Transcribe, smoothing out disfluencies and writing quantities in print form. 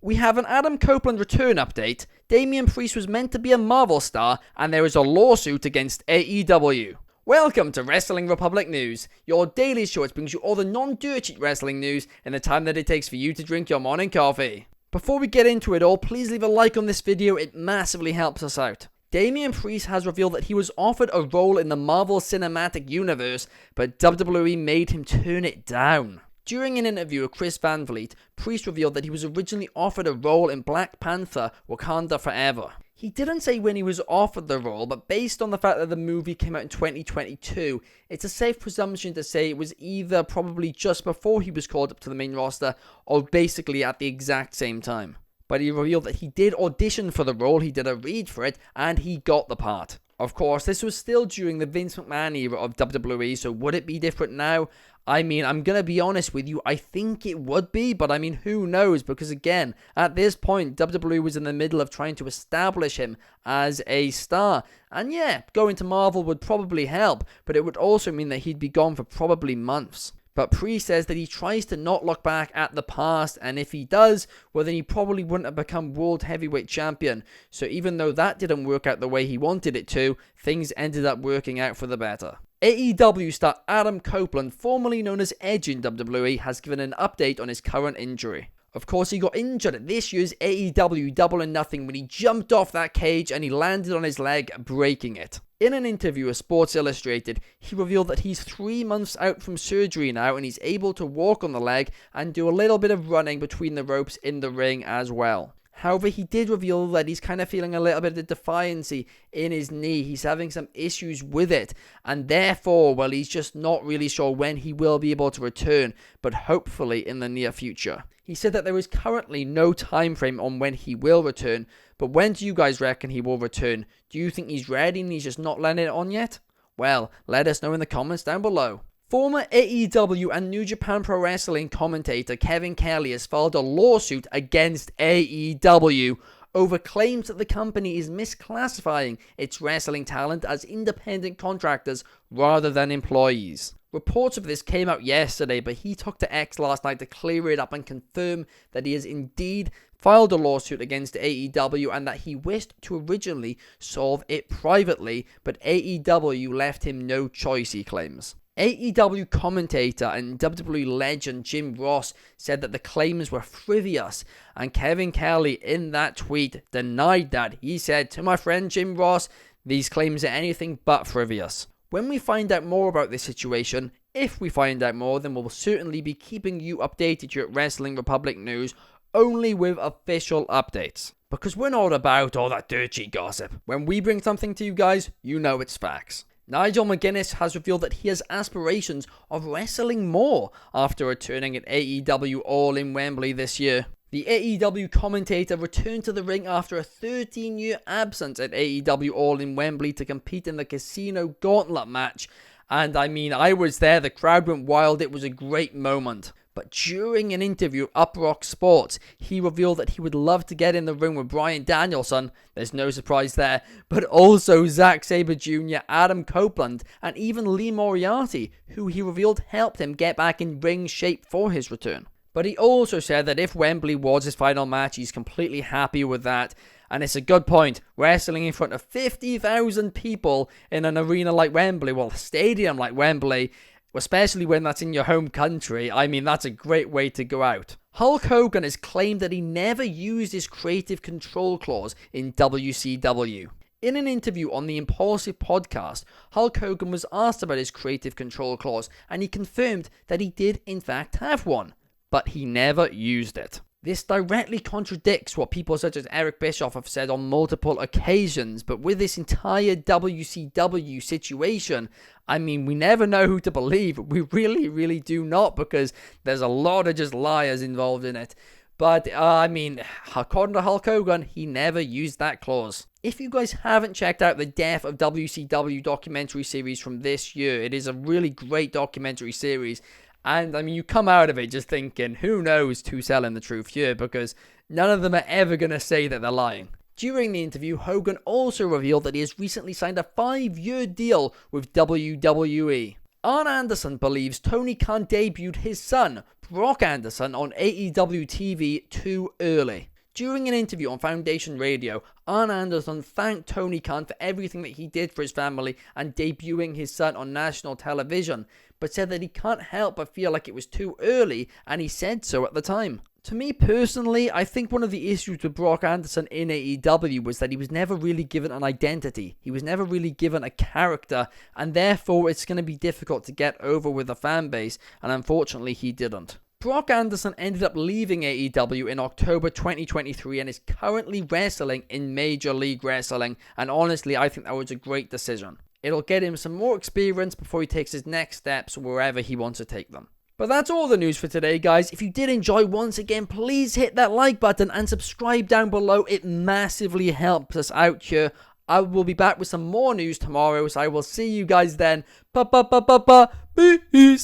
We have an Adam Copeland return update, Damian Priest was meant to be a Marvel star, and there is a lawsuit against AEW. Welcome to Wrestling Republic News, your daily show which brings you all the non-dirt sheet wrestling news in the time that it takes for you to drink your morning coffee. Before we get into it all, please leave a like on this video, it massively helps us out. Damian Priest has revealed that he was offered a role in the Marvel Cinematic Universe, but WWE made him turn it down. During an interview with Chris Van Vliet, Priest revealed that he was originally offered a role in Black Panther: Wakanda Forever. He didn't say when he was offered the role, but based on the fact that the movie came out in 2022, it's a safe presumption to say it was either probably just before he was called up to the main roster, or basically at the exact same time. But he revealed that he did audition for the role, he did a read for it, and he got the part. Of course, this was still during the Vince McMahon era of WWE, so would it be different now? I'm going to be honest with you, I think it would be, but who knows? Because again, at this point, WWE was in the middle of trying to establish him as a star. And yeah, going to Marvel would probably help, but it would also mean that he'd be gone for probably months. But Priest says that he tries to not look back at the past, and if he does, well then he probably wouldn't have become World Heavyweight Champion. So even though that didn't work out the way he wanted it to, things ended up working out for the better. AEW star Adam Copeland, formerly known as Edge in WWE, has given an update on his current injury. Of course, he got injured at this year's AEW Double or Nothing when he jumped off that cage and he landed on his leg, breaking it. In an interview with Sports Illustrated, he revealed that he's 3 months out from surgery now and he's able to walk on the leg and do a little bit of running between the ropes in the ring as well. However, he did reveal that he's kind of feeling a little bit of defiancy in his knee. He's having some issues with it. And therefore, well, he's just not really sure when he will be able to return, but hopefully in the near future. He said that there is currently no time frame on when he will return, but when do you guys reckon he will return? Do you think he's ready and he's just not letting it on yet? Well, let us know in the comments down below. Former AEW and New Japan Pro Wrestling commentator Kevin Kelly has filed a lawsuit against AEW over claims that the company is misclassifying its wrestling talent as independent contractors rather than employees. Reports of this came out yesterday, but he took to X last night to clear it up and confirm that he has indeed filed a lawsuit against AEW and that he wished to originally solve it privately, but AEW left him no choice, he claims. AEW commentator and WWE legend Jim Ross said that the claims were frivolous, and Kevin Kelly in that tweet denied that. He said, "To my friend Jim Ross, these claims are anything but frivolous." When we find out more about this situation, if we find out more, then we'll certainly be keeping you updated here at Wrestling Republic News, only with official updates. Because we're not about all that dirt sheet gossip. When we bring something to you guys, you know it's facts. Nigel McGinness has revealed that he has aspirations of wrestling more after returning at AEW All in Wembley this year. The AEW commentator returned to the ring after a 13-year absence at AEW All in Wembley to compete in the Casino Gauntlet match. And I was there, the crowd went wild, it was a great moment. But during an interview at Up Rock Sports, he revealed that he would love to get in the ring with Bryan Danielson, there's no surprise there, but also Zack Sabre Jr., Adam Copeland, and even Lee Moriarty, who he revealed helped him get back in ring shape for his return. But he also said that if Wembley was his final match, he's completely happy with that. And it's a good point, wrestling in front of 50,000 people in an arena like Wembley, well, a stadium like Wembley, especially when that's in your home country, that's a great way to go out. Hulk Hogan has claimed that he never used his creative control clause in WCW. In an interview on the Impulsive podcast, Hulk Hogan was asked about his creative control clause, and he confirmed that he did in fact have one, but he never used it. This directly contradicts what people such as Eric Bischoff have said on multiple occasions, but with this entire WCW situation, we never know who to believe. We really do not, because there's a lot of just liars involved in it. But, according to Hulk Hogan, he never used that clause. If you guys haven't checked out the Death of WCW documentary series from this year, it is a really great documentary series. And, you come out of it just thinking, who knows who's telling the truth here, because none of them are ever going to say that they're lying. During the interview, Hogan also revealed that he has recently signed a 5-year deal with WWE. Arn Anderson believes Tony Khan debuted his son, Brock Anderson, on AEW TV too early. During an interview on Foundation Radio, Arn Anderson thanked Tony Khan for everything that he did for his family and debuting his son on national television, but said that he can't help but feel like it was too early, and he said so at the time. To me personally, I think one of the issues with Brock Anderson in AEW was that he was never really given an identity. He was never really given a character, and therefore it's going to be difficult to get over with the fan base, and unfortunately he didn't. Brock Anderson ended up leaving AEW in October 2023 and is currently wrestling in Major League Wrestling, and honestly I think that was a great decision. It'll get him some more experience before he takes his next steps wherever he wants to take them. But that's all the news for today, guys. If you did enjoy, once again, please hit that like button and subscribe down below. It massively helps us out here. I will be back with some more news tomorrow, so I will see you guys then. Peace.